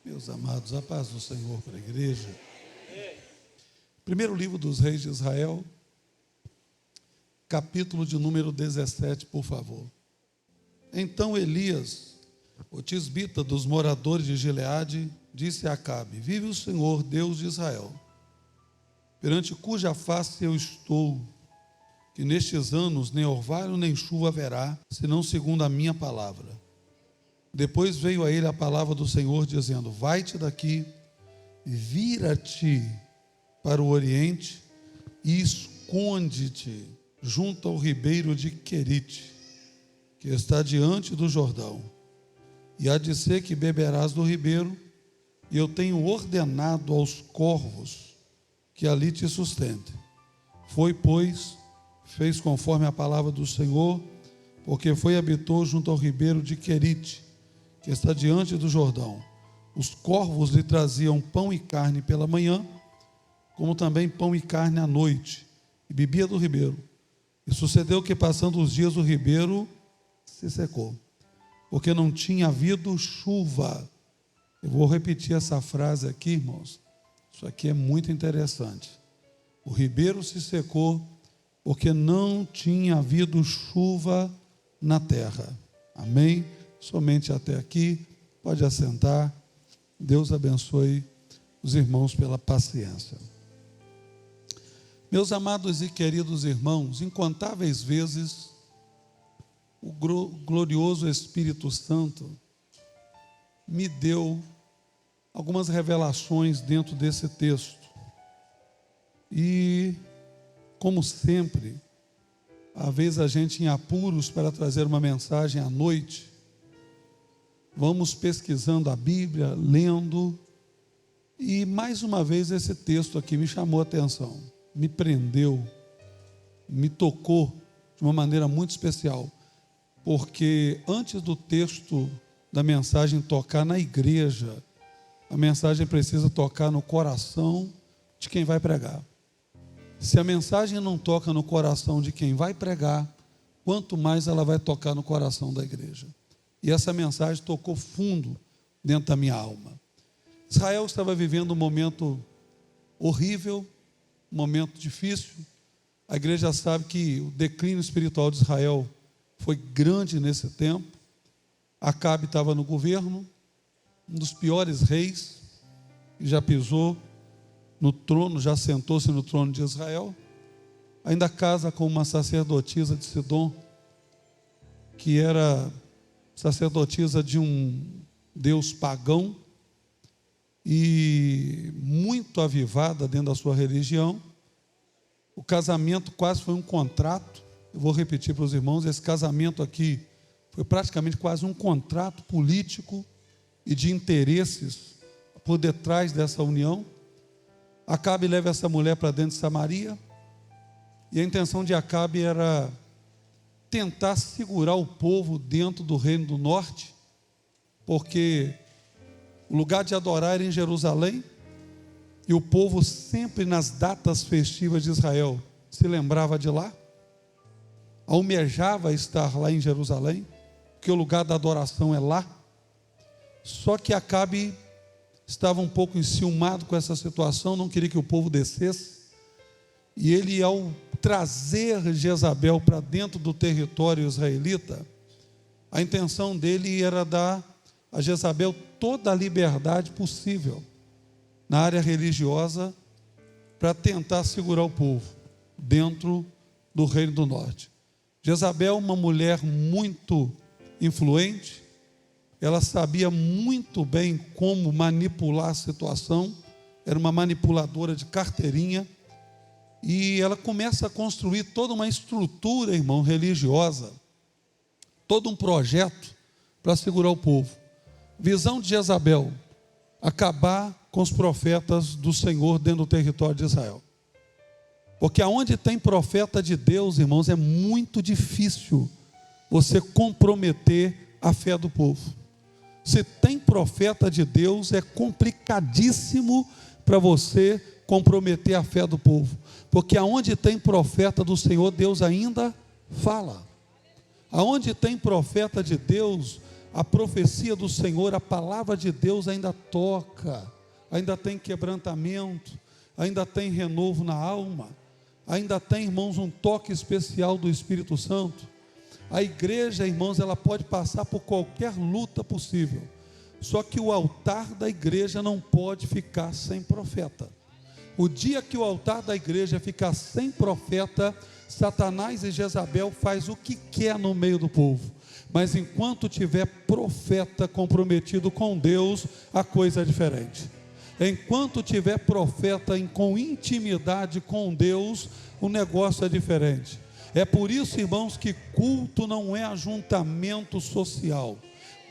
Meus amados, a paz do Senhor para a igreja. Primeiro livro dos reis de Israel, capítulo de número 17, por favor. Então Elias, o tisbita dos moradores de Gileade, disse a Acabe: vive o Senhor, Deus de Israel, perante cuja face eu estou, que nestes anos nem orvalho nem chuva haverá, senão segundo a minha palavra. Depois veio a ele a palavra do Senhor, dizendo: vai-te daqui, vira-te para o oriente e esconde-te junto ao ribeiro de Querite, que está diante do Jordão. E há de ser que beberás do ribeiro, e eu tenho ordenado aos corvos que ali te sustentem. Foi, pois, fez conforme a palavra do Senhor, porque foi e habitou junto ao ribeiro de Querite, que está diante do Jordão. Os corvos lhe traziam pão e carne pela manhã, como também pão e carne à noite, e bebia do ribeiro. E sucedeu que, passando os dias, o ribeiro se secou, porque não tinha havido chuva. Eu vou repetir essa frase aqui, irmãos. Isso aqui é muito interessante. O ribeiro se secou porque não tinha havido chuva na terra. Amém? Somente até aqui. Pode assentar. Deus abençoe os irmãos pela paciência. Meus amados e queridos irmãos, incontáveis vezes o glorioso Espírito Santo me deu algumas revelações dentro desse texto. E, como sempre, às vezes a gente em apuros para trazer uma mensagem à noite, vamos pesquisando a Bíblia, lendo, e mais uma vez esse texto aqui me chamou a atenção, me prendeu, me tocou de uma maneira muito especial, porque antes do texto da mensagem tocar na igreja, a mensagem precisa tocar no coração de quem vai pregar. Se a mensagem não toca no coração de quem vai pregar, quanto mais ela vai tocar no coração da igreja. E essa mensagem tocou fundo dentro da minha alma. Israel estava vivendo um momento horrível, um momento difícil. A igreja sabe que o declínio espiritual de Israel foi grande nesse tempo. Acabe estava no governo, um dos piores reis, que já pisou no trono, já sentou-se no trono de Israel. Ainda casa com uma sacerdotisa de Sidom, que era sacerdotisa de um deus pagão e muito avivada dentro da sua religião. O casamento quase foi um contrato. Eu vou repetir para os irmãos, esse casamento aqui foi praticamente quase um contrato político e de interesses por detrás dessa união. Acabe leva essa mulher para dentro de Samaria, e a intenção de Acabe era tentar segurar o povo dentro do reino do norte, porque o lugar de adorar era em Jerusalém, e o povo sempre nas datas festivas de Israel se lembrava de lá, almejava estar lá em Jerusalém, porque o lugar da adoração é lá. Só que Acabe estava um pouco enciumado com essa situação, não queria que o povo descesse, e ele, ao trazer Jezabel para dentro do território israelita, a intenção dele era dar a Jezabel toda a liberdade possível na área religiosa para tentar segurar o povo dentro do reino do norte. Jezabel, uma mulher muito influente, ela sabia muito bem como manipular a situação, era uma manipuladora de carteirinha, e ela começa a construir toda uma estrutura, irmão, religiosa, todo um projeto para segurar o povo. Visão de Jezabel: acabar com os profetas do Senhor dentro do território de Israel. Porque aonde tem profeta de Deus, irmãos, é muito difícil você comprometer a fé do povo. Se tem profeta de Deus, é complicadíssimo para você comprometer a fé do povo, porque aonde tem profeta do Senhor, Deus ainda fala. Aonde tem profeta de Deus, A profecia do Senhor, a palavra de Deus ainda toca, ainda tem quebrantamento, ainda tem renovo na alma, ainda tem, irmãos, um toque especial do Espírito Santo. A igreja, irmãos, ela pode passar por qualquer luta possível, só que o altar da igreja não pode ficar sem profeta. O dia que o altar da igreja ficar sem profeta, Satanás e Jezabel faz o que quer no meio do povo. Mas enquanto tiver profeta comprometido com Deus, a coisa é diferente. Enquanto tiver profeta com intimidade com Deus, o negócio é diferente. É por isso, irmãos, que culto não é ajuntamento social.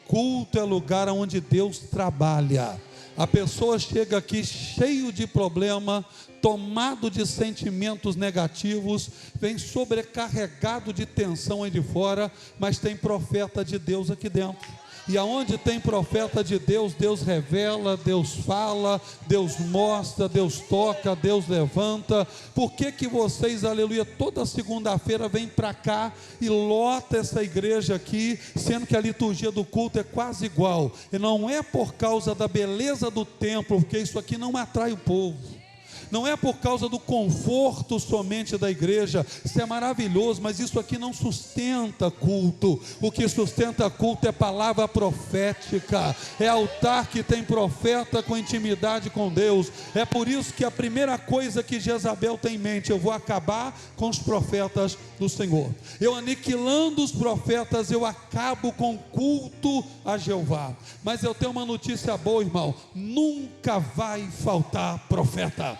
Culto é lugar onde Deus trabalha. A pessoa chega aqui cheio de problema, tomado de sentimentos negativos, vem sobrecarregado de tensão aí de fora, mas tem profeta de Deus aqui dentro. E aonde tem profeta de Deus, Deus revela, Deus fala, Deus mostra, Deus toca, Deus levanta. Por que que vocês, aleluia, toda segunda-feira vêm para cá e lota essa igreja aqui, sendo que a liturgia do culto é quase igual? E não é por causa da beleza do templo, porque isso aqui não atrai o povo. Não é por causa do conforto somente da igreja, isso é maravilhoso, mas isso aqui não sustenta culto. O que sustenta culto é palavra profética, é altar que tem profeta com intimidade com Deus. É por isso que a primeira coisa que Jezabel tem em mente: eu vou acabar com os profetas do Senhor. Eu aniquilando os profetas, eu acabo com o culto a Jeová. Mas eu tenho uma notícia boa, irmão: nunca vai faltar profeta.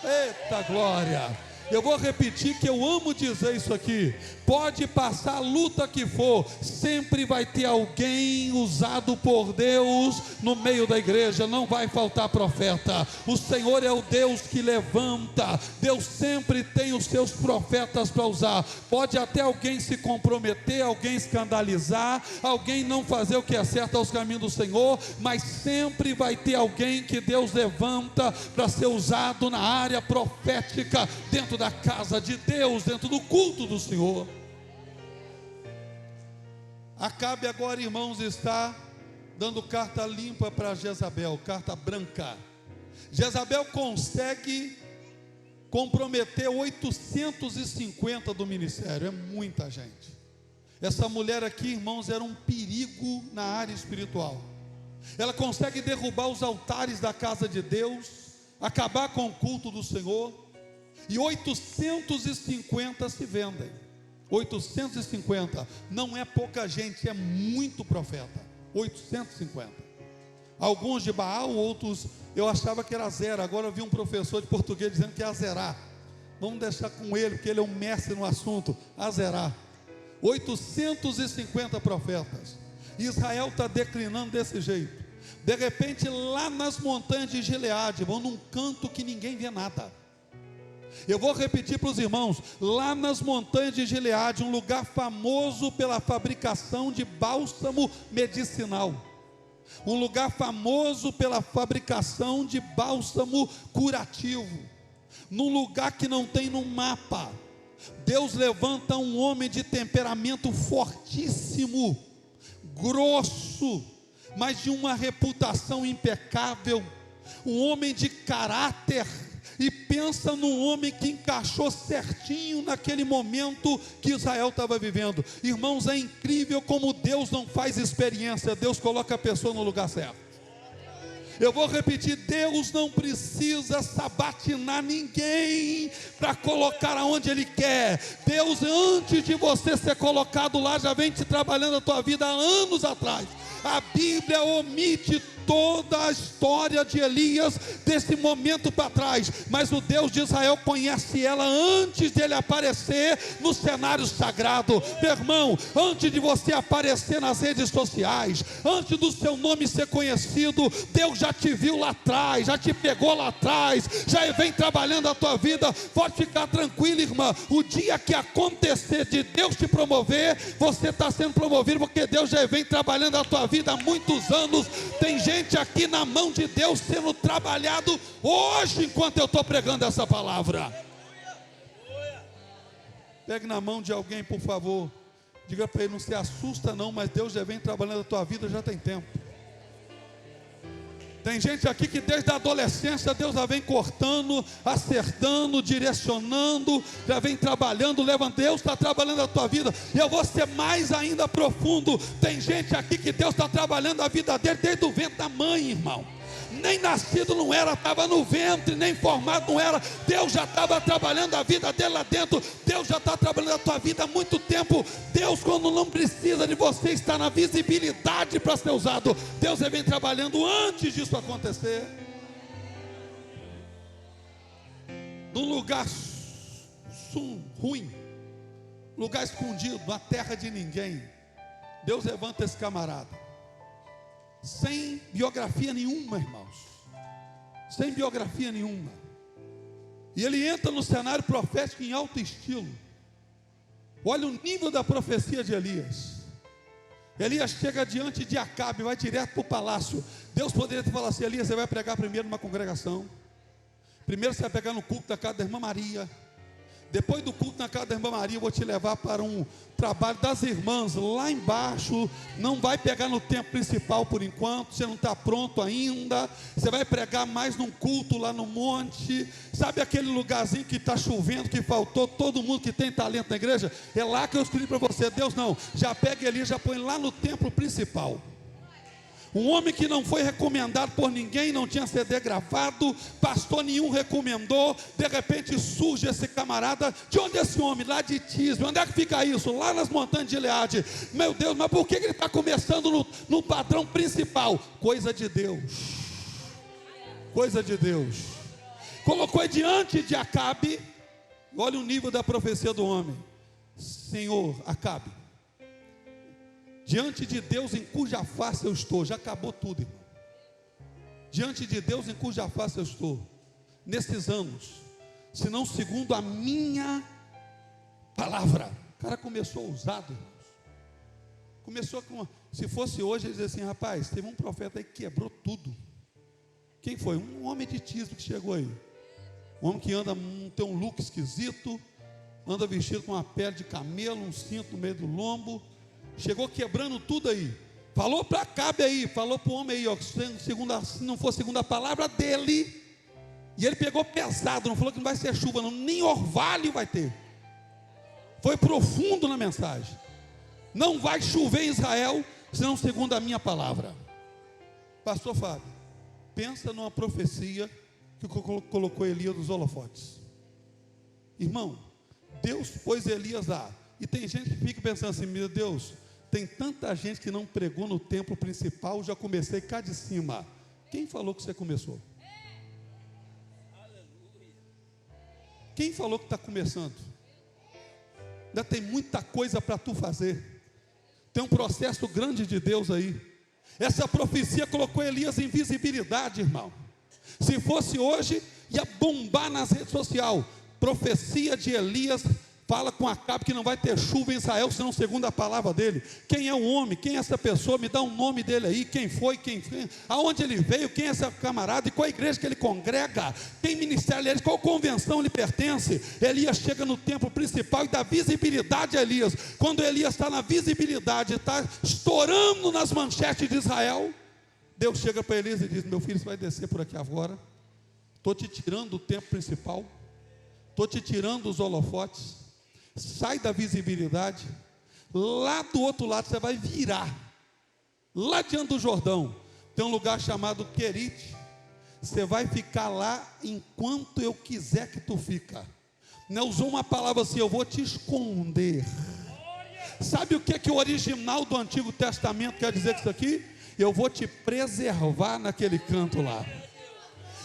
Eita glória! Eu vou repetir, que eu amo dizer isso aqui. Pode passar a luta que for, sempre vai ter alguém usado por Deus no meio da igreja. Não vai faltar profeta. O Senhor é o Deus que levanta. Deus sempre tem os seus profetas para usar. Pode até alguém se comprometer, alguém escandalizar, alguém não fazer o que é certo aos caminhos do Senhor, mas sempre vai ter alguém que Deus levanta para ser usado na área profética, dentro da casa de Deus, dentro do culto do Senhor. Acabe agora, irmãos, está dando carta limpa para Jezabel, carta branca. Jezabel consegue comprometer 850 do ministério, é muita gente. Essa mulher aqui, irmãos, era um perigo na área espiritual. Ela consegue derrubar os altares da casa de Deus, acabar com o culto do Senhor, e 850 se vendem. 850 não é pouca gente, é muito profeta. 850. Alguns de Baal, outros eu achava que era zero. Agora eu vi um professor de português dizendo que é azerar. Vamos deixar com ele, porque ele é um mestre no assunto. Azerar. 850 profetas. Israel está declinando desse jeito. De repente, lá nas montanhas de Gileade, vão num canto que ninguém vê nada. Eu vou repetir para os irmãos: lá nas montanhas de Gileade, um lugar famoso pela fabricação de bálsamo medicinal, um lugar famoso pela fabricação de bálsamo curativo, num lugar que não tem no mapa, Deus levanta um homem de temperamento fortíssimo, grosso, mas de uma reputação impecável, um homem de caráter. E pensa num homem que encaixou certinho naquele momento que Israel estava vivendo. Irmãos, é incrível como Deus não faz experiência, Deus coloca a pessoa no lugar certo. Eu vou repetir: Deus não precisa sabatinar ninguém para colocar aonde Ele quer. Deus, antes de você ser colocado lá, já vem te trabalhando a tua vida há anos atrás. A Bíblia omite toda a história de Elias desse momento para trás, mas o Deus de Israel conhece ela antes de ele aparecer no cenário sagrado. Meu irmão, antes de você aparecer nas redes sociais, antes do seu nome ser conhecido, Deus já te viu lá atrás, já te pegou lá atrás, já vem trabalhando a tua vida. Pode ficar tranquilo, irmã, o dia que acontecer de Deus te promover, você está sendo promovido, porque Deus já vem trabalhando a tua vida há muitos anos. Tem gente aqui na mão de Deus sendo trabalhado hoje, enquanto eu estou pregando essa palavra. Pegue na mão de alguém, por favor, Diga para ele, não se assusta não, mas Deus já vem trabalhando a tua vida, já tem tempo. Tem gente aqui que desde a adolescência Deus já vem cortando, acertando, direcionando, já vem trabalhando, levando. Deus está trabalhando a tua vida. E eu vou ser mais ainda profundo. Tem gente aqui que Deus está trabalhando a vida dele desde o ventre da mãe, irmão. Nem nascido não era, estava no ventre, nem formado não era. Deus já estava trabalhando a vida dele lá dentro. Deus já está trabalhando a tua vida há muito tempo. Deus, quando não precisa de você, está na visibilidade para ser usado. Deus vem trabalhando antes disso acontecer. Num lugar ruim, lugar escondido, na terra de ninguém, Deus levanta esse camarada. Sem biografia nenhuma, irmãos. Sem biografia nenhuma. E ele entra no cenário profético em alto estilo. Olha o nível da profecia de Elias. Elias chega diante de Acabe, vai direto para o palácio. Deus poderia te falar assim: Elias, você vai pregar primeiro numa congregação. Primeiro você vai pegar no culto da casa da irmã Maria. Depois do culto na casa da irmã Maria, eu vou te levar para um trabalho das irmãs lá embaixo. Não vai pegar no templo principal por enquanto, você não está pronto ainda. Você vai pregar mais num culto lá no monte. Sabe aquele lugarzinho que está chovendo, que faltou todo mundo que tem talento na igreja? É lá que eu escolhi para você. Deus não, já pega ele, já põe lá no templo principal. Um homem que não foi recomendado por ninguém, não tinha CD gravado, pastor nenhum recomendou. De repente surge esse camarada. De onde é esse homem? Lá de Tisbe. Onde é que fica isso? Lá nas montanhas de Gileade. Meu Deus, mas por que ele está começando no padrão principal? Coisa de Deus. Coisa de Deus. Colocou diante de Acabe. Olha o nível da profecia do homem. Senhor, Acabe, diante de Deus em cuja face eu estou, já acabou tudo, irmão. Diante de Deus em cuja face eu estou, nesses anos, se não segundo a minha palavra. O cara começou ousado, irmãos. Começou com, se fosse hoje, ele dizia assim: rapaz, teve um profeta aí que quebrou tudo. Quem foi? Um homem de Tisbe que chegou aí. Um homem que anda, tem um look esquisito, anda vestido com uma pele de camelo, um cinto no meio do lombo. Chegou quebrando tudo aí. Falou para Acabe aí, falou para o homem aí, ó, se não for segundo a palavra dele. E ele pegou pesado, não falou que não vai ser chuva não, nem orvalho vai ter. Foi profundo na mensagem. Não vai chover em Israel, senão segundo a minha palavra. Pastor Fábio, pensa numa profecia que colocou Elias dos holofotes. Irmão, Deus pôs Elias lá. E tem gente que fica pensando assim: meu Deus, tem tanta gente que não pregou no templo principal, já comecei cá de cima. Quem falou que você começou? Quem falou que está começando? Ainda tem muita coisa para tu fazer. Tem um processo grande de Deus aí. Essa profecia colocou Elias em visibilidade, irmão. Se fosse hoje, ia bombar nas redes sociais. Profecia de Elias fala com Acabe que não vai ter chuva em Israel, senão segundo a palavra dele. Quem é o homem? Quem é essa pessoa? Me dá o nome dele aí. Quem foi? Aonde ele veio? Quem é esse camarada? E qual a igreja que ele congrega? Tem ministério ele? Qual convenção ele pertence? Elias chega no templo principal e dá visibilidade a Elias. Quando Elias está na visibilidade, está estourando nas manchetes de Israel, Deus chega para Elias e diz: meu filho, você vai descer por aqui agora. Estou te tirando do templo principal, estou te tirando os holofotes. Sai da visibilidade. Lá do outro lado você vai virar. Lá diante do Jordão tem um lugar chamado Querite. Você vai ficar lá enquanto eu quiser que tu fica. Não usou uma palavra assim: eu vou te esconder. Sabe o que o original do Antigo Testamento quer dizer com isso aqui? Eu vou te preservar naquele canto lá.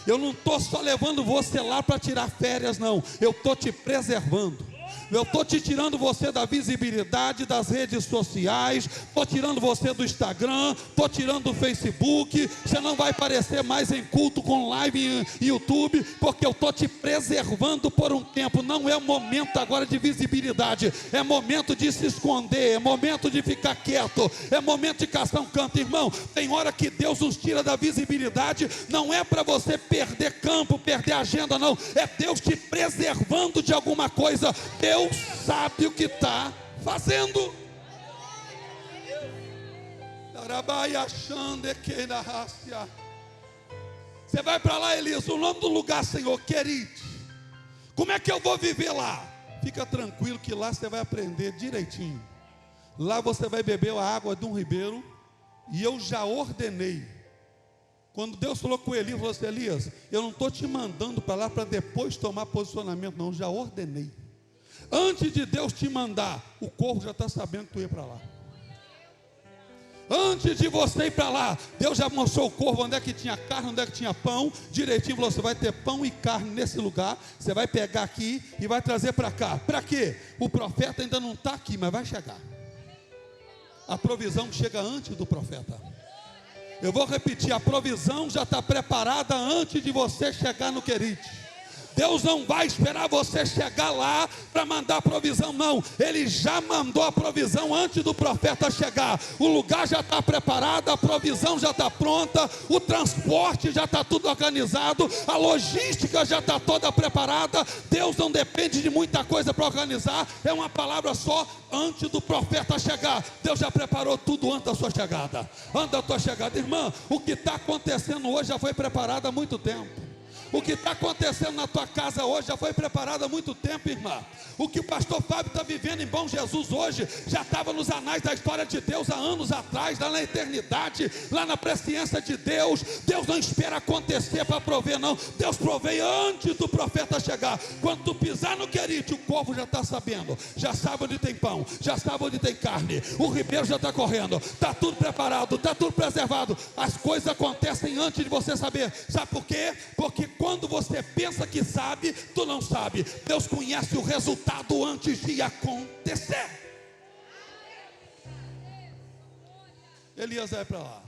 Eu não estou só levando você lá para tirar férias, não. Eu estou te preservando. Eu estou te tirando você da visibilidade das redes sociais, estou tirando você do Instagram, estou tirando do Facebook. Você não vai aparecer mais em culto com live em YouTube, porque eu estou te preservando por um tempo. Não é momento agora de visibilidade, é momento de se esconder, é momento de ficar quieto, é momento de caçar um canto. Irmão, tem hora que Deus nos tira da visibilidade, não é para você perder campo, perder agenda, não, é Deus te preservando de alguma coisa. Deus sabe o que está fazendo. Você vai para lá, Elias, o nome do lugar, Senhor, Querite. Como é que eu vou viver lá? Fica tranquilo que lá você vai aprender direitinho. Lá você vai beber a água de um ribeiro. E eu já ordenei. Quando Deus falou com Elias, falou assim: Elias, eu não estou te mandando para lá para depois tomar posicionamento, não, já ordenei. Antes de Deus te mandar, o corvo já está sabendo que tu ia para lá. Antes de você ir para lá, Deus já mostrou o corvo onde é que tinha carne, onde é que tinha pão, direitinho. Falou: você vai ter pão e carne nesse lugar. Você vai pegar aqui e vai trazer para cá. Para quê? O profeta ainda não está aqui, mas vai chegar. A provisão chega antes do profeta. Eu vou repetir: a provisão já está preparada antes de você chegar no Querite. Deus não vai esperar você chegar lá para mandar a provisão, não. Ele já mandou a provisão antes do profeta chegar. O lugar já está preparado, a provisão já está pronta, o transporte já está tudo organizado, a logística já está toda preparada. Deus não depende de muita coisa para organizar, é uma palavra só: antes do profeta chegar. Deus já preparou tudo antes da sua chegada. Antes da tua chegada, irmã, o que está acontecendo hoje já foi preparado há muito tempo. O que está acontecendo na tua casa hoje já foi preparado há muito tempo, irmã. O que o pastor Fábio está vivendo em Bom Jesus hoje já estava nos anais da história de Deus há anos atrás, lá na eternidade, lá na presciência de Deus. Deus não espera acontecer para prover, não. Deus provém antes do profeta chegar. Quando tu pisar no Querite, o corvo já está sabendo, já sabe onde tem pão, já sabe onde tem carne, o ribeiro já está correndo, está tudo preparado, está tudo preservado. As coisas acontecem antes de você saber. Sabe por quê? Porque quando você pensa que sabe, tu não sabe. Deus conhece o resultado antes de acontecer. Elias vai para lá.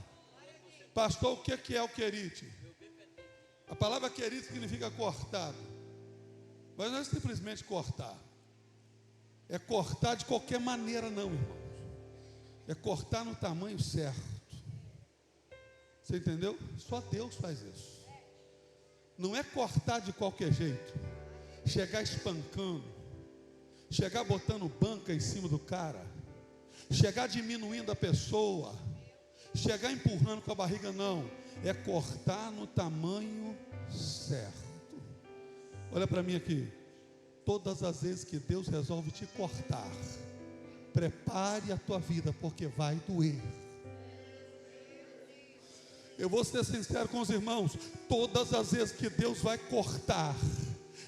Pastor, o que é o Querite? A palavra Querite significa cortado. Mas não é simplesmente cortar. É cortar de qualquer maneira, não, irmãos. É cortar no tamanho certo. Você entendeu? Só Deus faz isso. Não é cortar de qualquer jeito, chegar espancando, chegar botando banca em cima do cara, chegar diminuindo a pessoa, chegar empurrando com a barriga, não. É cortar no tamanho certo. Olha para mim aqui. Todas as vezes que Deus resolve te cortar, prepare a tua vida, porque vai doer. Eu vou ser sincero com os irmãos: todas as vezes que Deus vai cortar,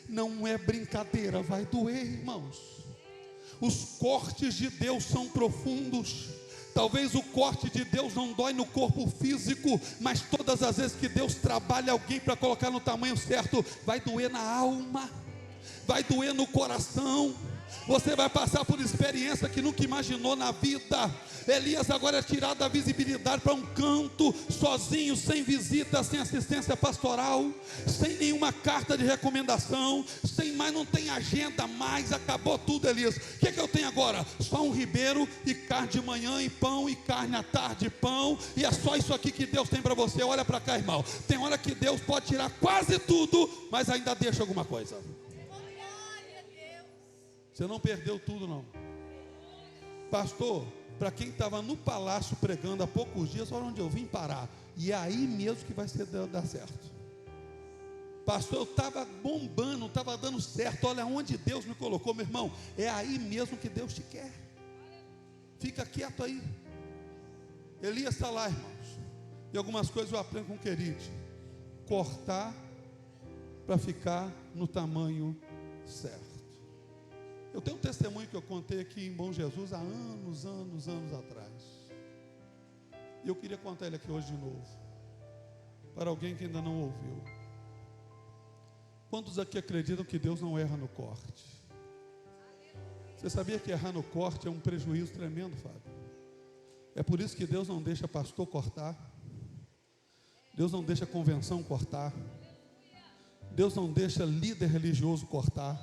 não é brincadeira, vai doer, irmãos. Os cortes de Deus são profundos. Talvez o corte de Deus não dói no corpo físico, mas todas as vezes que Deus trabalha alguém para colocar no tamanho certo, vai doer na alma, vai doer no coração. Você vai passar por experiência que nunca imaginou na vida. Elias agora é tirado da visibilidade para um canto, sozinho, sem visita, sem assistência pastoral, sem nenhuma carta de recomendação, não tem agenda mais, acabou tudo, Elias. O que eu tenho agora? Só um ribeiro e carne de manhã, e pão e carne à tarde, pão, e é só isso aqui que Deus tem para você. Olha para cá, irmão. Tem hora que Deus pode tirar quase tudo, mas ainda deixa alguma coisa. Você não perdeu tudo, não. Pastor, para quem estava no palácio pregando há poucos dias, olha onde eu vim parar. E é aí mesmo que vai dar certo. Pastor, eu estava bombando, estava dando certo. Olha onde Deus me colocou, meu irmão. É aí mesmo que Deus te quer. Fica quieto aí. Elias está lá, irmãos. E algumas coisas eu aprendo com o Querite. Cortar para ficar no tamanho certo. Eu tenho um testemunho que eu contei aqui em Bom Jesus há anos atrás. E eu queria contar ele aqui hoje de novo, para alguém que ainda não ouviu. Quantos aqui acreditam que Deus não erra no corte? Você sabia que errar no corte é um prejuízo tremendo, Fábio? É por isso que Deus não deixa pastor cortar. Deus não deixa convenção cortar. Deus não deixa líder religioso cortar.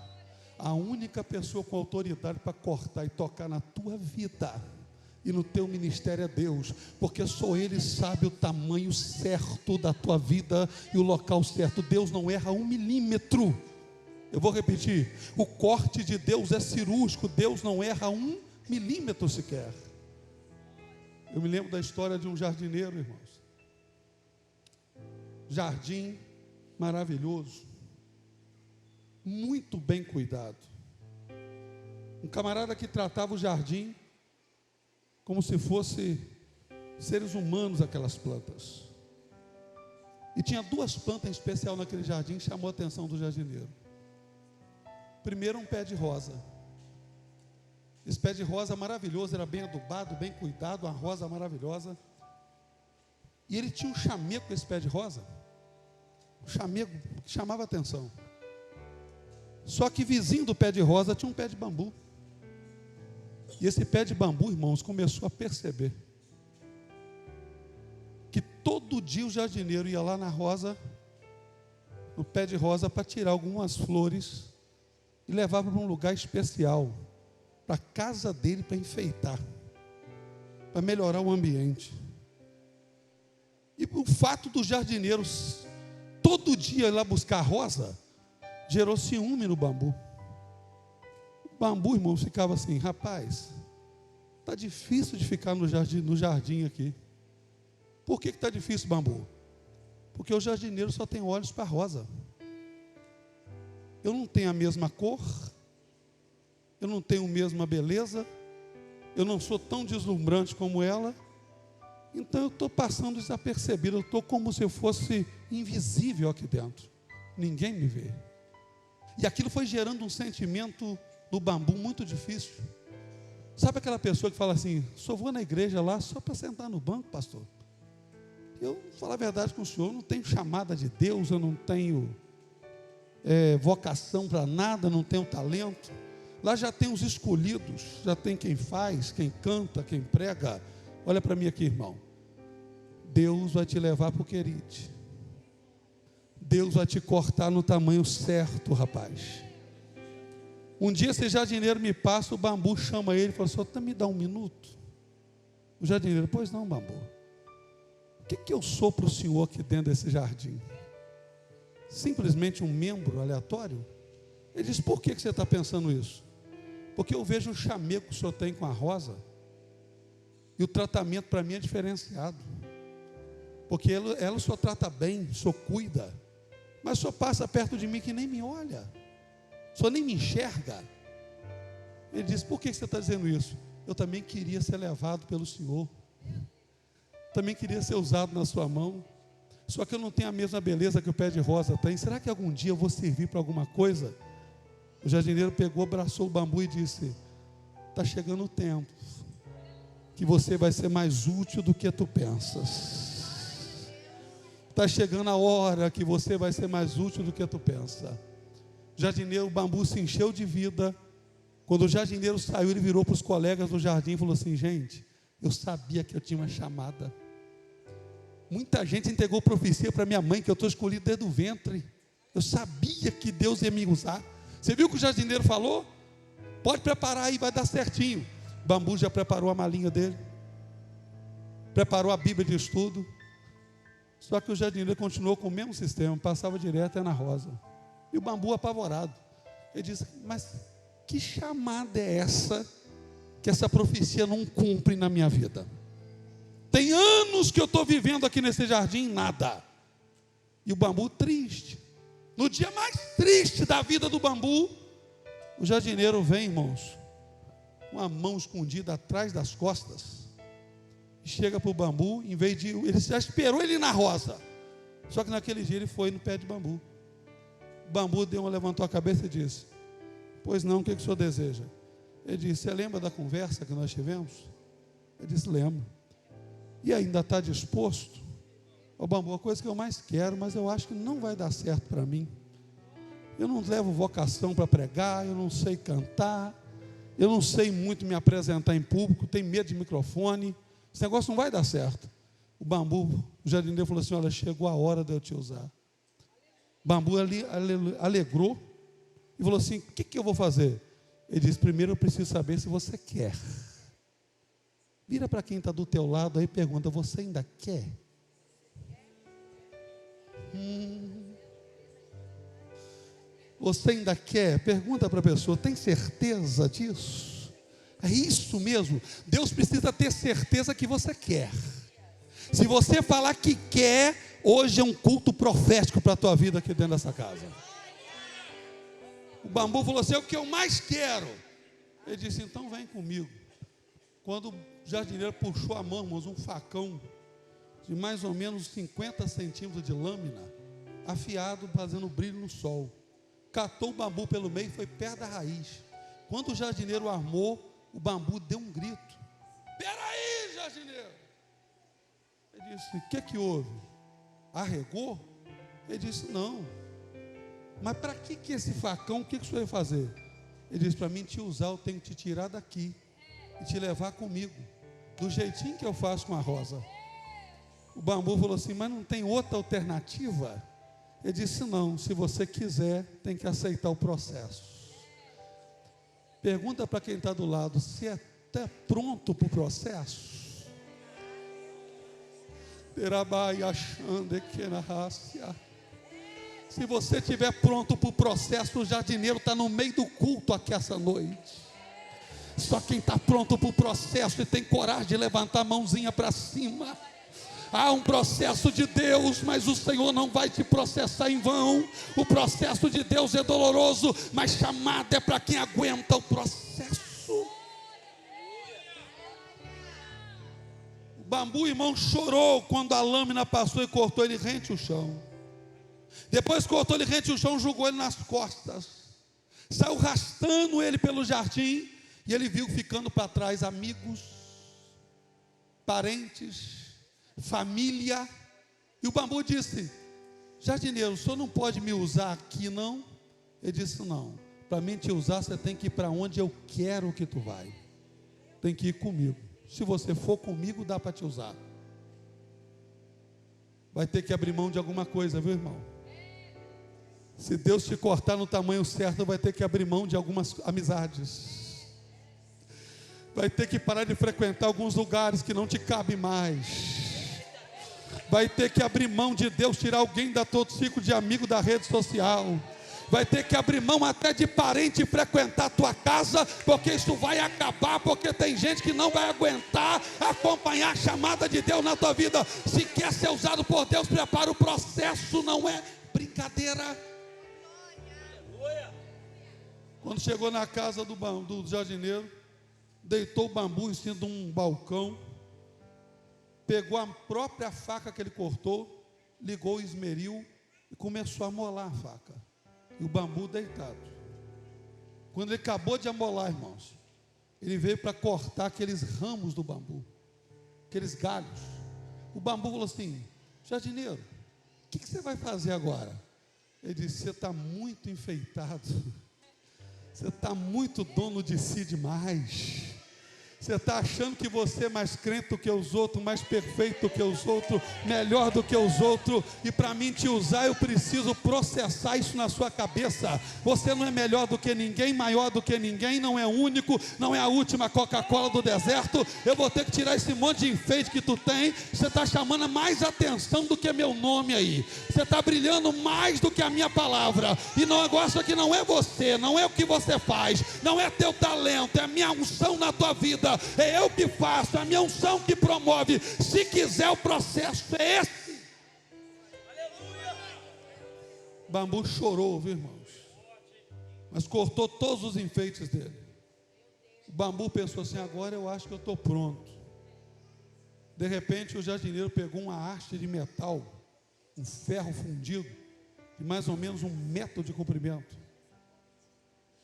A única pessoa com autoridade para cortar e tocar na tua vida e no teu ministério é Deus, porque só Ele sabe o tamanho certo da tua vida e o local certo. Deus não erra 1 milímetro. Eu vou repetir: o corte de Deus é cirúrgico. Deus não erra 1 milímetro sequer. Eu me lembro da história de um jardineiro, irmãos. Jardim maravilhoso, muito bem cuidado. Um camarada que tratava o jardim como se fosse seres humanos, aquelas plantas. E tinha duas plantas em especial naquele jardim que chamou a atenção do jardineiro. Primeiro, um pé de rosa. Esse pé de rosa maravilhoso, era bem adubado, bem cuidado, uma rosa maravilhosa. E ele tinha um chamego com esse pé de rosa, um chamego que chamava a atenção. Só que vizinho do pé de rosa tinha um pé de bambu. E esse pé de bambu, irmãos, começou a perceber que todo dia o jardineiro ia lá na rosa, no pé de rosa, para tirar algumas flores e levava para um lugar especial, para a casa dele, para enfeitar, para melhorar o ambiente. E o fato dos jardineiros todo dia ir lá buscar rosa gerou ciúme no bambu. O bambu, irmão, ficava assim: rapaz, está difícil de ficar no jardim aqui. Por que está difícil, bambu? Porque o jardineiro só tem olhos para rosa. Eu não tenho a mesma cor, eu não tenho a mesma beleza, eu não sou tão deslumbrante como ela, então eu estou passando desapercebido, eu estou como se eu fosse invisível aqui dentro, ninguém me vê. E aquilo foi gerando um sentimento no bambu muito difícil. Sabe aquela pessoa que fala assim: só vou na igreja lá só para sentar no banco, pastor? Eu, vou falar a verdade com o senhor, eu não tenho chamada de Deus, eu não tenho vocação para nada, não tenho talento. Lá já tem os escolhidos, já tem quem faz, quem canta, quem prega. Olha para mim aqui, irmão. Deus vai te levar para o querite. Deus vai te cortar no tamanho certo, rapaz. Um dia esse jardineiro me passa, o bambu chama ele e fala: só me dá um minuto. O jardineiro: pois não, bambu. O que eu sou para o senhor aqui dentro desse jardim? Simplesmente um membro aleatório? Ele diz: por que você está pensando isso? Porque eu vejo o chamego que o senhor tem com a rosa, e o tratamento para mim é diferenciado. Porque ela o senhor trata bem, o senhor cuida, mas o senhor passa perto de mim que nem me olha, o senhor nem me enxerga. Ele diz: por que você está dizendo isso? Eu também queria ser levado pelo senhor, também queria ser usado na sua mão, só que eu não tenho a mesma beleza que o pé de rosa tem. Será que algum dia eu vou servir para alguma coisa? O jardineiro pegou, abraçou o bambu e disse: está chegando o tempo que você vai ser mais útil do que tu pensas. Está chegando a hora que você vai ser mais útil do que tu pensa. O jardineiro, o bambu se encheu de vida. Quando o jardineiro saiu, ele virou para os colegas do jardim e falou assim: gente, eu sabia que eu tinha uma chamada. Muita gente entregou profecia para minha mãe que eu estou escolhido desde o ventre. Eu sabia que Deus ia me usar. Você viu o que o jardineiro falou? Pode preparar aí, vai dar certinho. O bambu já preparou a malinha dele, preparou a Bíblia de estudo. Só que o jardineiro continuou com o mesmo sistema, passava direto na rosa. E o bambu apavorado. Ele disse: mas que chamada é essa que essa profecia não cumpre na minha vida? Tem anos que eu estou vivendo aqui nesse jardim, nada. E o bambu triste. No dia mais triste da vida do bambu, o jardineiro vem, irmãos, com a mão escondida atrás das costas, e chega para o bambu. Em vez de, ele já esperou ele ir na rosa, só que naquele dia ele foi no pé de bambu. O bambu levantou a cabeça e disse: pois não, o que o senhor deseja? Ele disse: você lembra da conversa que nós tivemos? Ele disse: lembro. E ainda está disposto? Ô bambu, a coisa que eu mais quero, mas eu acho que não vai dar certo para mim. Eu não levo vocação para pregar, eu não sei cantar, eu não sei muito me apresentar em público, tenho medo de microfone, esse negócio não vai dar certo. O bambu, o jardineiro falou assim: olha, chegou a hora de eu te usar. O bambu ali alegrou e falou assim: o que eu vou fazer? Ele disse: primeiro eu preciso saber se você quer. Vira para quem está do teu lado aí e pergunta: você ainda quer? Você ainda quer? Pergunta para a pessoa: tem certeza disso? É isso mesmo. Deus precisa ter certeza que você quer. Se você falar que quer, hoje é um culto profético para a tua vida aqui dentro dessa casa. O bambu falou assim: é o que eu mais quero. Ele disse: então vem comigo. Quando o jardineiro puxou a mão, irmãos, um facão de mais ou menos 50 centímetros de lâmina, afiado, fazendo brilho no sol, catou o bambu pelo meio e foi perto da raiz. Quando o jardineiro armou, o bambu deu um grito: peraí, jardineiro. Ele disse: o que houve? Arregou? Ele disse: não. Mas para que esse facão? O que o senhor vai fazer? Ele disse: para mim te usar, eu tenho que te tirar daqui e te levar comigo, do jeitinho que eu faço com a rosa. O bambu falou assim: mas não tem outra alternativa? Ele disse: não, se você quiser, tem que aceitar o processo. Pergunta para quem está do lado: se é até pronto para o processo? Se você estiver pronto para o processo, o jardineiro está no meio do culto aqui essa noite. Só quem está pronto para o processo e tem coragem de levantar a mãozinha para cima. Há um processo de Deus, mas o Senhor não vai te processar em vão. O processo de Deus é doloroso, mas chamada é para quem aguenta o processo. O bambu, irmão, chorou quando a lâmina passou e cortou ele rente o chão. Depois cortou ele rente o chão, jogou ele nas costas, saiu arrastando ele pelo jardim, e ele viu ficando para trás amigos, parentes, família. E o bambu disse: jardineiro, o senhor não pode me usar aqui não? Ele disse: não, para mim te usar você tem que ir para onde eu quero que tu vai, tem que ir comigo. Se você for comigo, dá para te usar. Vai ter que abrir mão de alguma coisa, viu, irmão? Se Deus te cortar no tamanho certo, vai ter que abrir mão de algumas amizades. Vai ter que parar de frequentar alguns lugares que não te cabem mais. Vai ter que abrir mão de Deus, tirar alguém da todo ciclo de amigo da rede social. Vai ter que abrir mão até de parente frequentar a tua casa, porque isso vai acabar, porque tem gente que não vai aguentar acompanhar a chamada de Deus na tua vida. Se quer ser usado por Deus, prepara o processo, não é brincadeira. Quando chegou na casa do jardineiro, deitou o bambu em cima de um balcão, pegou a própria faca que ele cortou, ligou o esmeril e começou a amolar a faca. E o bambu deitado. Quando ele acabou de amolar, irmãos, ele veio para cortar aqueles ramos do bambu, aqueles galhos. O bambu falou assim: jardineiro, o que você vai fazer agora? Ele disse: você está muito enfeitado, você está muito dono de si demais. Você está achando que você é mais crente do que os outros, mais perfeito do que os outros, melhor do que os outros, e para mim te usar eu preciso processar isso na sua cabeça. Você não é melhor do que ninguém, maior do que ninguém, não é único, não é a última Coca-Cola do deserto. Eu vou ter que tirar esse monte de enfeite que tu tem. Você está chamando mais atenção do que meu nome aí, você está brilhando mais do que a minha palavra, e o negócio aqui não é você, não é o que você faz, não é teu talento, é a minha unção na tua vida. É eu que faço, é a minha unção que promove. Se quiser, o processo é esse. Aleluia. Bambu chorou, viu, irmãos? Mas cortou todos os enfeites dele. O bambu pensou assim: agora eu acho que eu estou pronto. De repente o jardineiro pegou uma haste de metal, um ferro fundido, de mais ou menos 1 metro de comprimento,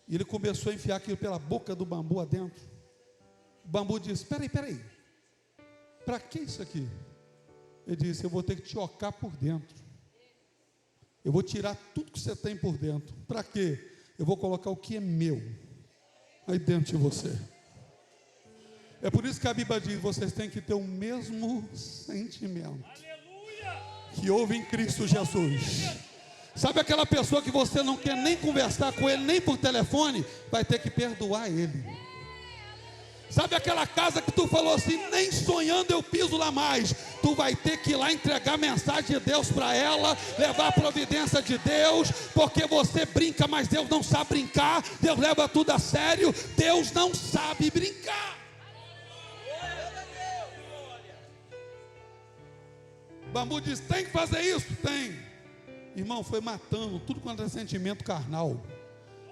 e ele começou a enfiar aquilo pela boca do bambu adentro. O bambu disse: peraí, para que isso aqui? Ele disse: eu vou ter que te chocar por dentro, eu vou tirar tudo que você tem por dentro. Para quê? Eu vou colocar o que é meu aí dentro de você. É por isso que a Bíblia diz: vocês têm que ter o mesmo sentimento que houve em Cristo Jesus. Sabe aquela pessoa que você não quer nem conversar com ele, nem por telefone? Vai ter que perdoar ele. Sabe aquela casa que tu falou assim, nem sonhando eu piso lá mais. Tu vai ter que ir lá entregar a mensagem de Deus para ela, levar a providência de Deus, porque você brinca, mas Deus não sabe brincar. Deus leva tudo a sério. Deus não sabe brincar. Bambu diz, tem que fazer isso? Tem. Irmão, foi matando tudo quanto é sentimento carnal,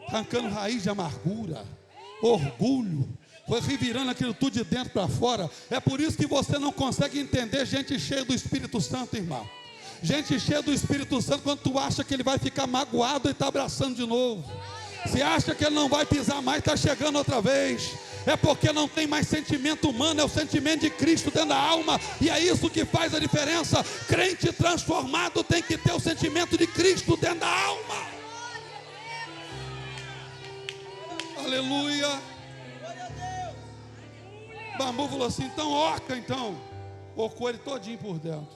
arrancando raiz de amargura, orgulho, foi revirando aquilo tudo de dentro para fora. É por isso que você não consegue entender gente cheia do Espírito Santo, irmão. Gente cheia do Espírito Santo, quando tu acha que ele vai ficar magoado e está abraçando de novo. Você acha que ele não vai pisar mais, está chegando outra vez. É porque não tem mais sentimento humano, é o sentimento de Cristo dentro da alma. E é isso que faz a diferença. Crente transformado tem que ter o sentimento de Cristo dentro da alma. Aleluia. Bambu falou assim, então orca então. Orcou ele todinho por dentro.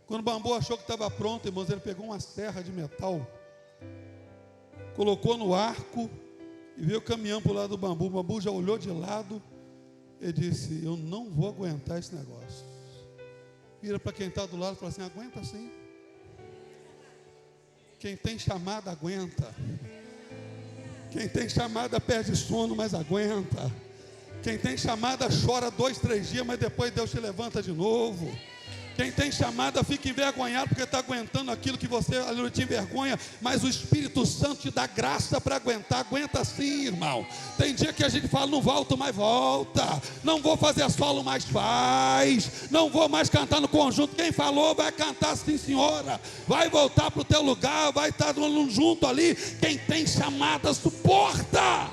Quando o Bambu achou que estava pronto, irmãos, ele pegou uma serra de metal, colocou no arco e veio caminhando para o lado do Bambu. O Bambu já olhou de lado e disse, eu não vou aguentar esse negócio. Vira para quem está do lado e fala assim, aguenta sim. Quem tem chamada aguenta. Quem tem chamada perde sono, mas aguenta. Quem tem chamada chora 2, 3 dias, mas depois Deus te levanta de novo. Quem tem chamada fica envergonhado porque está aguentando aquilo que você te envergonha, mas o Espírito Santo te dá graça para aguentar. Aguenta sim, irmão. Tem dia que a gente fala, não volto, mas volta. Não vou fazer solo, mas faz. Não vou mais cantar no conjunto. Quem falou vai cantar sim, senhora. Vai voltar para o teu lugar, vai estar junto ali. Quem tem chamada suporta.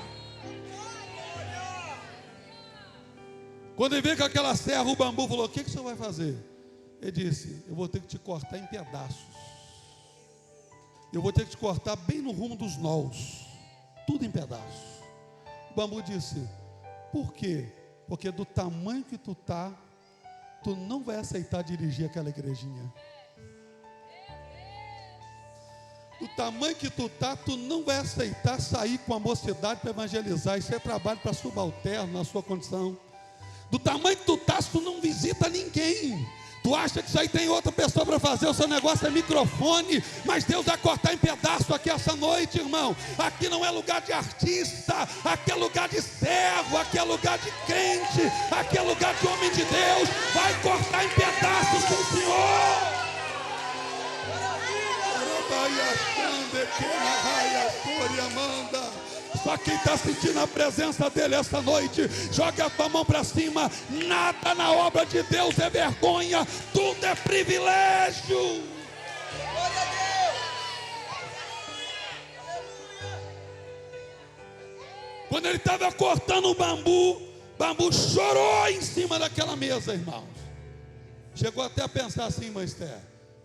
Quando ele veio com aquela serra, o Bambu falou, o que o senhor vai fazer? Ele disse, eu vou ter que te cortar em pedaços. Eu vou ter que te cortar bem no rumo dos nós. Tudo em pedaços. O Bambu disse, por quê? Porque do tamanho que tu tá, tu não vai aceitar dirigir aquela igrejinha. Do tamanho que tu tá, tu não vai aceitar sair com a mocidade para evangelizar. Isso é trabalho para subalterno na sua condição. Do tamanho que tu tá, tu não visita ninguém. Tu acha que isso aí tem outra pessoa para fazer, o seu negócio é microfone, mas Deus vai cortar em pedaço aqui essa noite, irmão. Aqui não é lugar de artista, aqui é lugar de servo, aqui é lugar de crente, aqui é lugar de homem de Deus. Vai cortar em pedaços com o Senhor. Só quem está sentindo a presença dele essa noite, joga a tua mão para cima. Nada na obra de Deus é vergonha, tudo é privilégio. Glória a Deus. Quando ele estava cortando o bambu chorou em cima daquela mesa, irmãos. Chegou até a pensar assim, irmã Esther,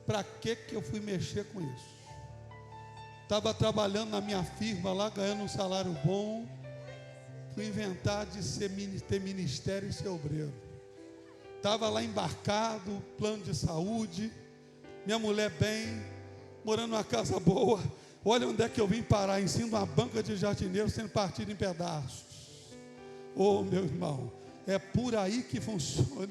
para que eu fui mexer com isso? Estava trabalhando na minha firma lá, ganhando um salário bom. Fui inventar de ter ministério e ser obreiro. Estava lá embarcado, plano de saúde, minha mulher bem, morando numa casa boa. Olha onde é que eu vim parar, em cima de uma banca de jardineiro sendo partido em pedaços. Oh, meu irmão, é por aí que funciona.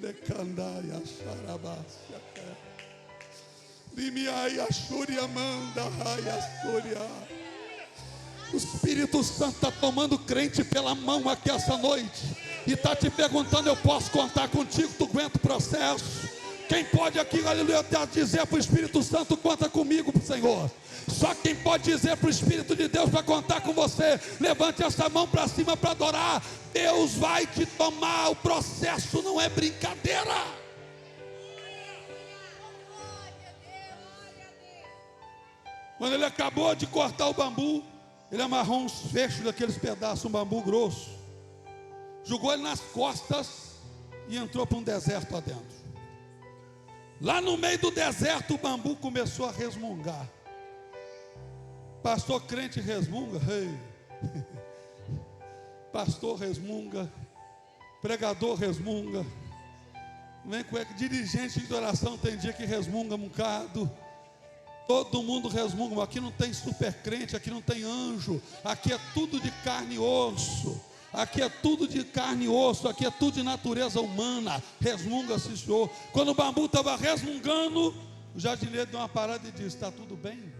O Espírito Santo está tomando crente pela mão aqui essa noite e está te perguntando, eu posso contar contigo, tu aguenta o processo? Quem pode aqui, aleluia, dizer para o Espírito Santo, conta comigo, Senhor? Só quem pode dizer para o Espírito de Deus para contar com você, levante essa mão para cima para adorar. Deus vai te tomar, o processo não é brincadeira. Quando ele acabou de cortar o bambu, ele amarrou uns fechos daqueles pedaços, um bambu grosso, jogou ele nas costas e entrou para um deserto lá dentro. Lá no meio do deserto o bambu começou a resmungar. Pastor crente resmunga, hey. Pastor resmunga, pregador resmunga, vem com dirigente de oração tem dia que resmunga um bocado. Todo mundo resmunga. Aqui não tem super crente, aqui não tem anjo, aqui é tudo de carne e osso. Aqui é tudo de carne e osso, aqui é tudo de natureza humana. Resmunga-se, senhor. Quando o bambu estava resmungando, o jardineiro deu uma parada e disse: está tudo bem?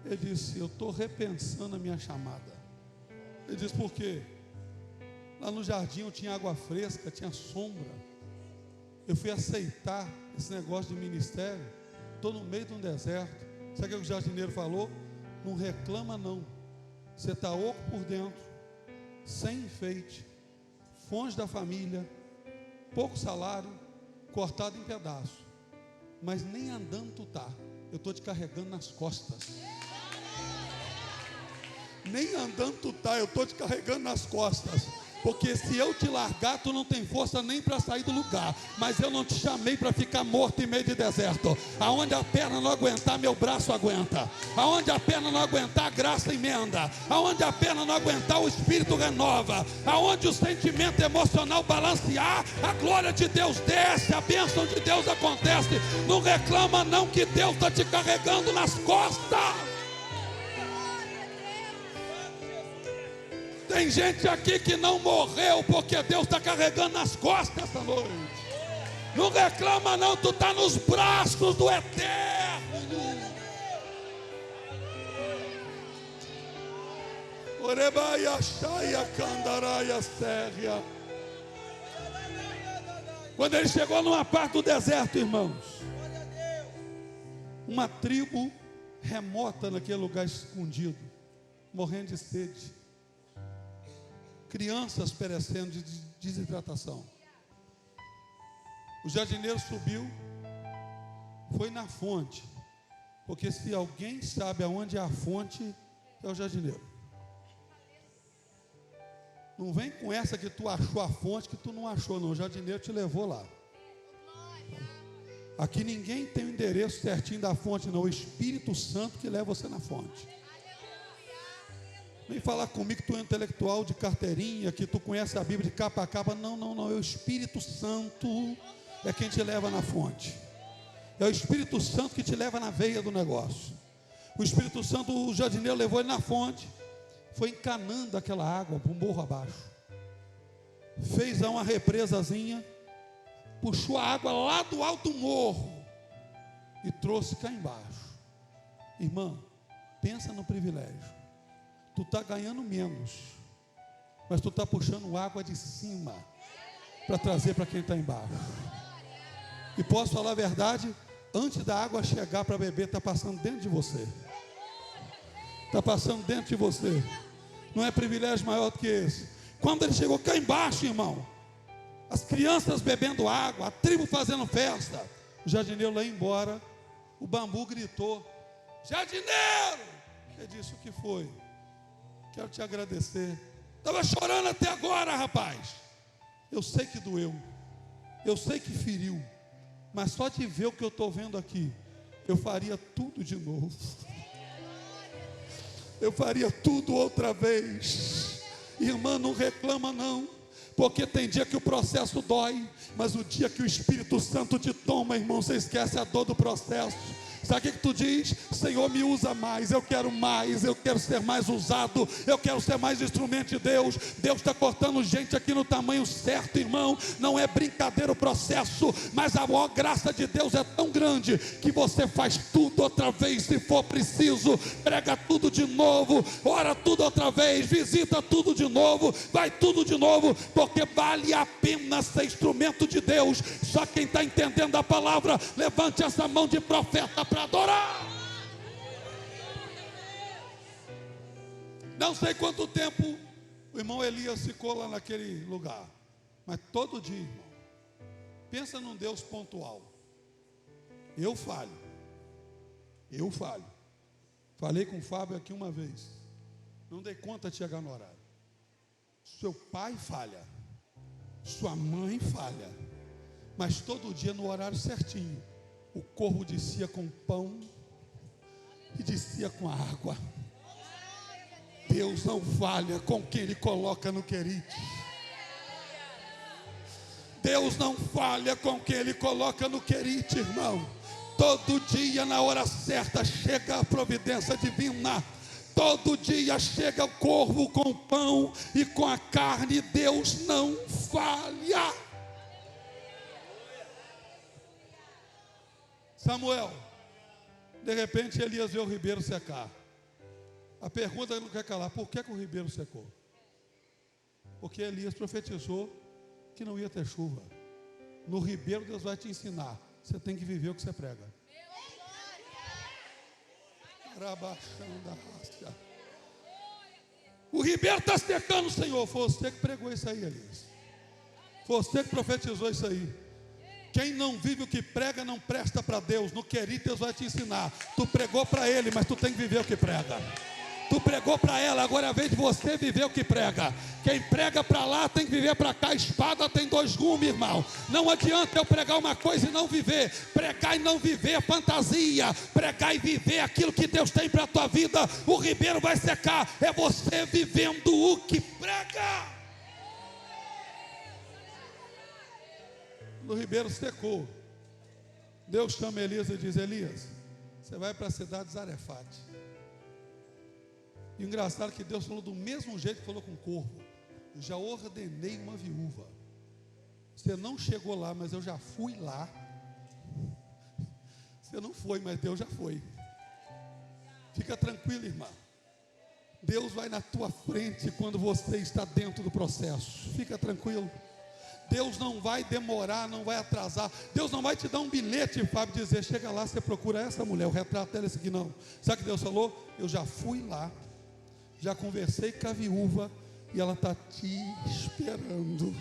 Ele disse: eu estou repensando a minha chamada. Ele disse: por quê? Lá no jardim eu tinha água fresca, tinha sombra. Eu fui aceitar esse negócio de ministério. Estou no meio de um deserto. Sabe o que o jardineiro falou? Não reclama não. Você está oco por dentro, sem enfeite, longe da família, pouco salário, cortado em pedaços. Mas nem andando tu tá. Eu estou te carregando nas costas. Nem andando tu tá, eu estou te carregando nas costas. Porque se eu te largar, tu não tem força nem para sair do lugar. Mas eu não te chamei para ficar morto em meio de deserto. Aonde a perna não aguentar, meu braço aguenta. Aonde a perna não aguentar, a graça emenda. Aonde a perna não aguentar, o Espírito renova. Aonde o sentimento emocional balancear, a glória de Deus desce, a bênção de Deus acontece. Não reclama não, que Deus está te carregando nas costas. Tem gente aqui que não morreu porque Deus está carregando nas costas essa noite. Não reclama não, tu está nos braços do Eterno. Orebaia, Shaia, Candaraia, Sérria. Quando ele chegou numa parte do deserto, irmãos, uma tribo remota naquele lugar escondido, morrendo de sede. Crianças perecendo de desidratação. O jardineiro subiu, foi na fonte, porque se alguém sabe aonde é a fonte, é o jardineiro. Não vem com essa que tu achou a fonte que tu não achou, não. O jardineiro te levou lá. Aqui ninguém tem o endereço certinho da fonte, não. O Espírito Santo que leva você na fonte. Vem falar comigo que tu é intelectual de carteirinha, que tu conhece a Bíblia de capa a capa. Não, não, não. É o Espírito Santo é quem te leva na fonte. É o Espírito Santo que te leva na veia do negócio. O Espírito Santo, o jardineiro levou ele na fonte, foi encanando aquela água para o morro abaixo. Fez uma represazinha, puxou a água lá do alto morro e trouxe cá embaixo. Irmã, pensa no privilégio. Tu está ganhando menos, mas tu está puxando água de cima para trazer para quem está embaixo. E posso falar a verdade, antes da água chegar para beber, está passando dentro de você. Está passando dentro de você. Não é privilégio maior do que esse. Quando ele chegou cá embaixo, irmão, as crianças bebendo água, a tribo fazendo festa, o jardineiro lá embora, o bambu gritou: jardineiro! Ele disse: o que foi? Quero te agradecer. Estava chorando até agora, rapaz. Eu sei que doeu, eu sei que feriu, mas só de ver o que eu estou vendo aqui, eu faria tudo de novo. Eu faria tudo outra vez. Irmã, não reclama não, porque tem dia que o processo dói, mas o dia que o Espírito Santo te toma, irmão, você esquece a dor do processo. Sabe o que tu diz? Senhor, me usa mais, eu quero ser mais usado, eu quero ser mais instrumento de Deus. Deus está cortando gente aqui no tamanho certo, irmão. Não é brincadeira o processo, mas a maior graça de Deus é tão grande que você faz tudo outra vez se for preciso. Prega tudo de novo, ora tudo outra vez, visita tudo de novo, vai tudo de novo, porque vale a pena ser instrumento de Deus. Só quem está entendendo a palavra, levante essa mão de profeta para adorar. Não sei quanto tempo o irmão Elias ficou lá naquele lugar, mas todo dia, irmão, pensa num Deus pontual. Eu falho. Falei com o Fábio aqui uma vez, não dei conta de chegar no horário. Seu pai falha, sua mãe falha, mas todo dia no horário certinho. O corvo descia com pão e descia com água. Deus não falha com quem Ele coloca no querite. Deus não falha com quem Ele coloca no querite, irmão. Todo dia na hora certa chega a providência divina. Todo dia chega o corvo com o pão e com a carne. Deus não falha. Samuel, de repente Elias vê o ribeiro secar. A pergunta ele não quer calar: por que o ribeiro secou? Porque Elias profetizou que não ia ter chuva. No ribeiro Deus vai te ensinar. Você tem que viver o que você prega. O ribeiro está secando, Senhor. Foi você que pregou isso aí, Elias. Foi você que profetizou isso aí. Quem não vive o que prega não presta para Deus. No querer Deus vai te ensinar. Tu pregou para ele, mas tu tem que viver o que prega. Tu pregou para ela, agora é a vez de você viver o que prega. Quem prega para lá tem que viver para cá. A espada tem dois gumes, irmão. Não adianta eu pregar uma coisa e não viver. Pregar e não viver é fantasia. Pregar e viver aquilo que Deus tem para a tua vida. O ribeiro vai secar. É você vivendo o que prega. No ribeiro secou. Deus chama Elias e diz: Elias, você vai para a cidade de Zarefate. E o engraçado é que Deus falou do mesmo jeito que falou com o corvo. Eu já ordenei uma viúva. Você não chegou lá, mas eu já fui lá. Você não foi, mas Deus já foi. Fica tranquilo, irmã. Deus vai na tua frente quando você está dentro do processo. Fica tranquilo. Deus não vai demorar, não vai atrasar. Deus não vai te dar um bilhete, Fábio, dizer: chega lá, você procura essa mulher, o retrato dela é esse aqui. Não. Sabe o que Deus falou? Eu já fui lá, já conversei com a viúva e ela está te esperando.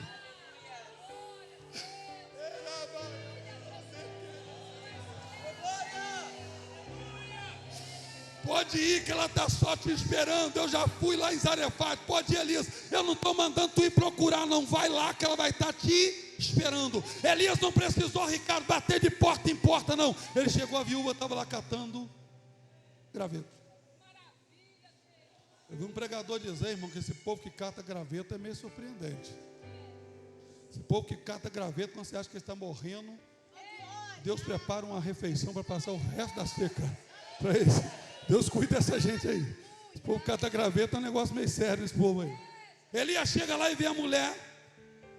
Pode ir que ela está só te esperando. Eu já fui lá em Zarefate. Pode ir, Elias. Eu não estou mandando tu ir procurar, não. Vai lá que ela vai estar te esperando. Elias não precisou, Ricardo, bater de porta em porta, não. Ele chegou, a viúva estava lá catando graveto. Eu vi um pregador dizer, irmão, que esse povo que cata graveto é meio surpreendente. Esse povo que cata graveto, quando você acha que ele está morrendo, Deus prepara uma refeição para passar o resto da seca para eles. Deus cuida dessa gente aí. Esse povo que cata graveto é um negócio meio sério, esse povo aí. Elias chega lá e vê a mulher.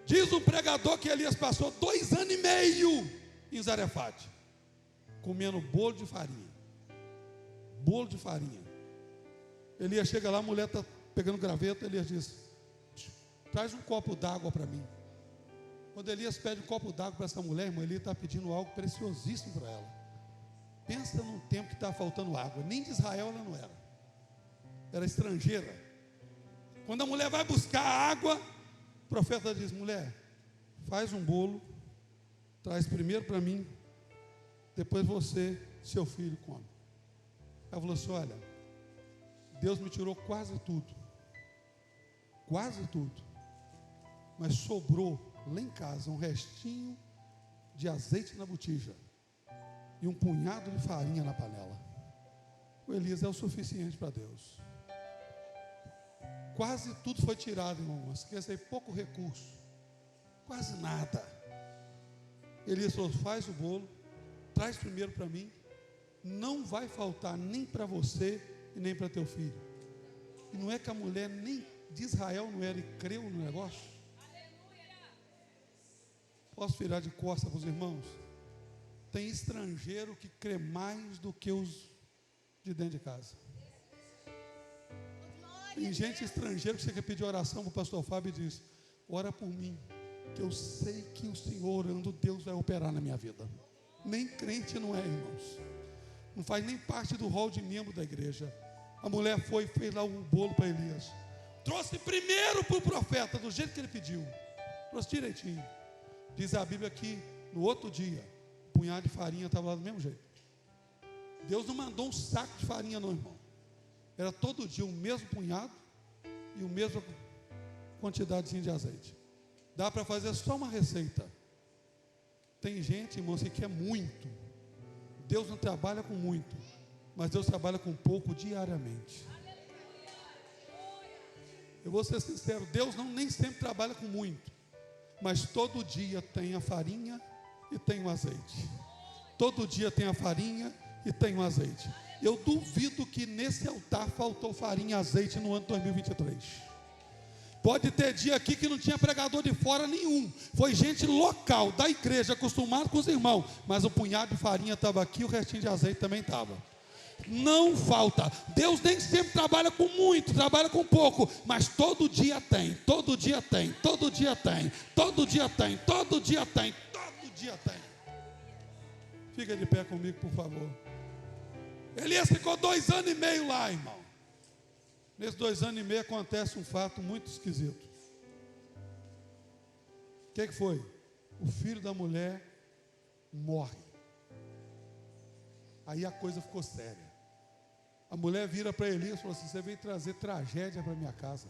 Diz o pregador que Elias passou 2 anos e meio em Zarefate, comendo bolo de farinha. Bolo de farinha. Elias chega lá, a mulher está pegando graveto. Elias diz: traz um copo d'água para mim. Quando Elias pede um copo d'água para essa mulher, irmão, ele está pedindo algo preciosíssimo para ela. Pensa num tempo que está faltando água. Nem de Israel ela não era. Era estrangeira. Quando a mulher vai buscar a água, o profeta diz: mulher, faz um bolo, traz primeiro para mim, depois você, seu filho, come. Ela falou assim: olha, Deus me tirou quase tudo, mas sobrou lá em casa um restinho de azeite na botija e um punhado de farinha na panela. O Elias é o suficiente para Deus. Quase tudo foi tirado, irmão. Esqueça aí, pouco recurso, quase nada. Elias falou: faz o bolo, traz primeiro para mim, não vai faltar nem para você e nem para teu filho. E não é que a mulher nem de Israel não era e creu no negócio. Posso virar de costas para os irmãos? Tem estrangeiro que crê mais do que os de dentro de casa. Tem gente estrangeira que você quer pedir oração para o pastor Fábio e diz: ora por mim, que eu sei que o Senhor orando, Deus vai operar na minha vida. Nem crente não é, irmãos. Não faz nem parte do rol de membro da igreja. A mulher foi e fez lá um bolo para Elias. Trouxe primeiro para o profeta, do jeito que ele pediu. Trouxe direitinho. Diz a Bíblia que no outro dia, um punhado de farinha estava lá do mesmo jeito. Deus não mandou um saco de farinha não, irmão. Era todo dia o mesmo punhado e a mesma quantidadezinha de azeite. Dá para fazer só uma receita. Tem gente, irmão, que quer muito. Deus não trabalha com muito, mas Deus trabalha com pouco diariamente. Eu vou ser sincero, Deus nem sempre trabalha com muito, mas todo dia tem a farinha e tem o azeite. Todo dia tem a farinha e tem o azeite. Eu duvido que nesse altar faltou farinha e azeite no ano de 2023. Pode ter dia aqui que não tinha pregador de fora nenhum. Foi gente local, da igreja, acostumado com os irmãos. Mas o punhado de farinha estava aqui, o restinho de azeite também estava. Não falta. Deus nem sempre trabalha com muito, trabalha com pouco. Mas todo dia tem, todo dia tem, todo dia tem, todo dia tem, todo dia tem, todo dia tem. Fica de pé comigo, por favor. Elias ficou 2 anos e meio lá, irmão. Nesses 2 anos e meio acontece um fato muito esquisito. O que foi? O filho da mulher morre. Aí a coisa ficou séria. A mulher vira para Elias e falou assim: você veio trazer tragédia para minha casa,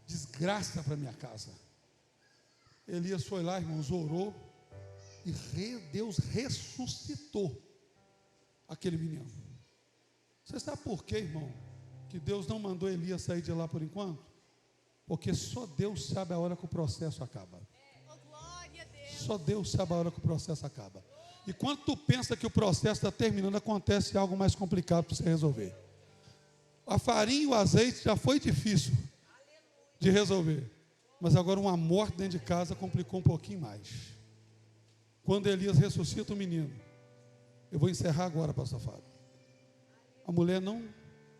desgraça para minha casa. Elias foi lá, irmãos, orou, e Deus ressuscitou aquele menino. Você sabe por quê, irmão, que Deus não mandou Elias sair de lá por enquanto? Porque só Deus sabe a hora que o processo acaba. Só Deus sabe a hora que o processo acaba. E quando tu pensa que o processo está terminando, acontece algo mais complicado para você resolver. A farinha e o azeite já foi difícil de resolver, mas agora uma morte dentro de casa complicou um pouquinho mais. Quando Elias ressuscita o menino, eu vou encerrar agora, pastor Fábio. A mulher não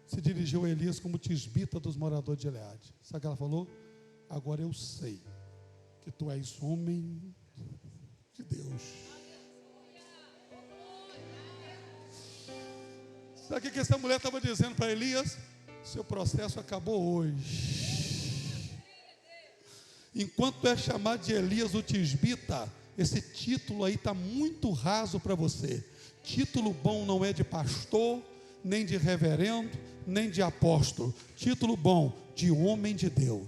se dirigiu a Elias como tisbita dos moradores de Gileade. Sabe o que ela falou? Agora eu sei que tu és homem de Deus. Sabe o que essa mulher estava dizendo para Elias? Seu processo acabou hoje. Enquanto tu é chamado de Elias o tisbita, esse título aí está muito raso para você. Título bom não é de pastor, nem de reverendo, nem de apóstolo. Título bom, de homem de Deus.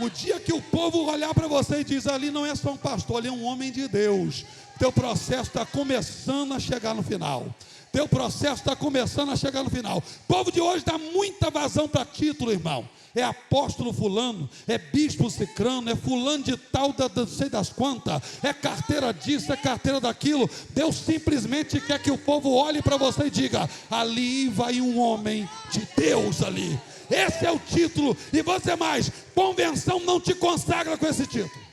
O dia que o povo olhar para você e diz: ali não é só um pastor, ali é um homem de Deus. Teu processo está começando a chegar no final. Teu processo está começando a chegar no final. O povo de hoje dá muita vazão para título, irmão. É apóstolo fulano, é bispo cicrano, é fulano de tal, não sei das quantas, é carteira disso, é carteira daquilo. Deus simplesmente quer que o povo olhe para você e diga: ali vai um homem de Deus ali. Esse é o título. E você mais, convenção não te consagra com esse título.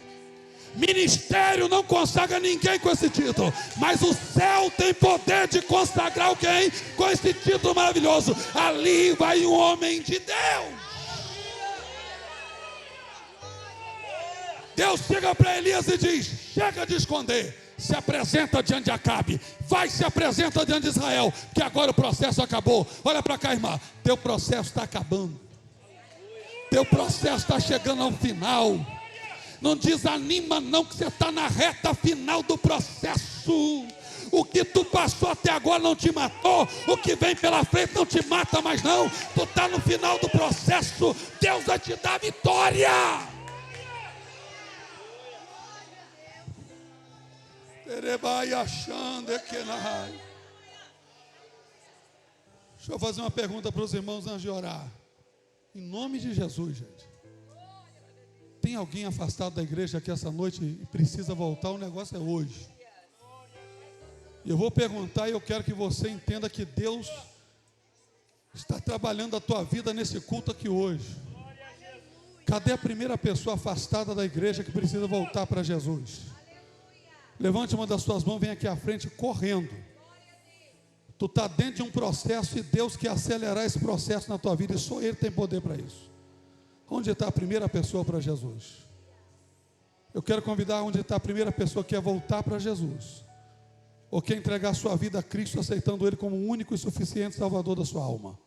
Ministério não consagra ninguém com esse título, mas o céu tem poder de consagrar alguém com esse título maravilhoso. Ali vai um homem de Deus. Deus chega para Elias e diz: chega de esconder, se apresenta diante de Acabe, vai, se apresenta diante de Israel, que agora o processo acabou. Olha para cá, irmã, teu processo está acabando, teu processo está chegando ao final. Não desanima não, que você está na reta final do processo. O que tu passou até agora não te matou, o que vem pela frente não te mata mais não. Tu está no final do processo, Deus vai te dar vitória. Deixa eu fazer uma pergunta para os irmãos antes de orar. Em nome de Jesus, gente. Tem alguém afastado da igreja aqui essa noite e precisa voltar? O negócio é hoje. Eu vou perguntar e eu quero que você entenda que Deus está trabalhando a tua vida nesse culto aqui hoje. Cadê a primeira pessoa afastada da igreja que precisa voltar para Jesus? Levante uma das suas mãos, vem aqui à frente correndo. Tu está dentro de um processo e Deus quer acelerar esse processo na tua vida, e só Ele tem poder para isso. Onde está a primeira pessoa para Jesus? Eu quero convidar onde está a primeira pessoa que quer voltar para Jesus, ou quer entregar sua vida a Cristo, aceitando Ele como o único e suficiente Salvador da sua alma.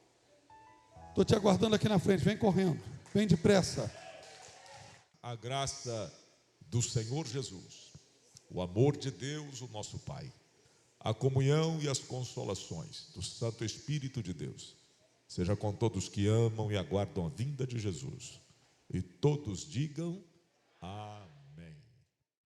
Estou te aguardando aqui na frente, vem correndo, vem depressa. A graça do Senhor Jesus, o amor de Deus, o nosso Pai, a comunhão e as consolações do Santo Espírito de Deus, seja com todos que amam e aguardam a vinda de Jesus. E todos digam amém.